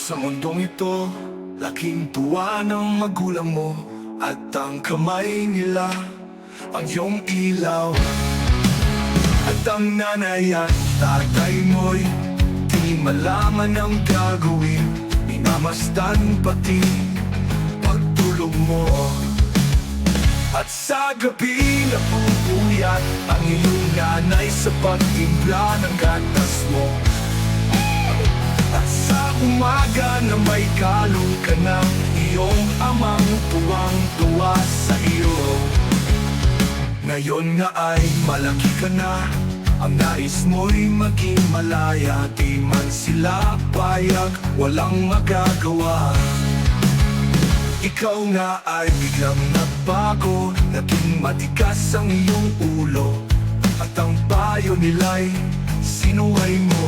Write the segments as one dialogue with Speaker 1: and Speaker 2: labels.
Speaker 1: Sa mundong ito, laking tuwa ng magulang mo at ang kamay nila ang iyong ilaw. At ang nanay at tatay mo'y di malaman ang gagawin, minamasdan pati pagtulog mo. At sa gabi napupuyat ang iyong nanay sa pagtimpla ng gatas mo. At sa umaga na may kalong ka na, iyong amang tuwang-tuwa sa iyo. Ngayon nga ay malaki ka na, ang nais mo'y maging malaya. Di man sila payag, walang magagawa. Ikaw nga ay biglang nagbago, naging matigas ang iyong ulo, at ang payo nila'y sinuway mo.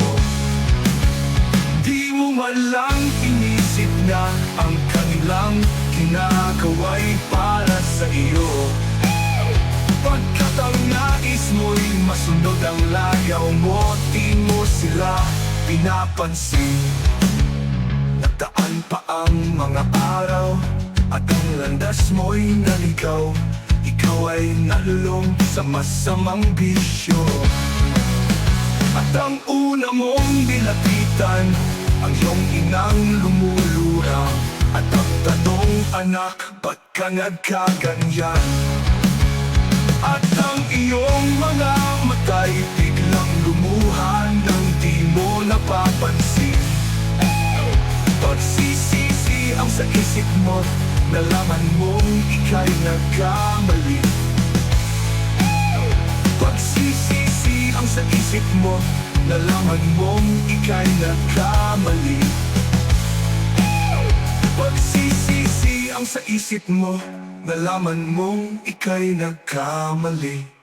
Speaker 1: Di mo man lang inisip na ang kanilang ginagawa'y para sa iyo. Pagkat ang nais mo'y masunod ang layaw mo, di mo sila pinapansin. Nagdaan pa ang mga araw at ang landas mo'y naligaw. Ikaw ay nalulong sa masamang bisyo. At ang una mong nilapitan, ang iyong inang lumuluha. At ang tanong, anak, ba't ka nagkaganyan? At ang iyong mga mata'y biglang lumuha nang di mo napapansin. Pagsisisi ang sa isip mo, nalaman mong ika'y nagkamali. Pagsisisi ang sa isip mo, nalaman mong ika'y nagkamali. Pagsisisi ang sa isip mo, nalaman mong ika'y nagkamali.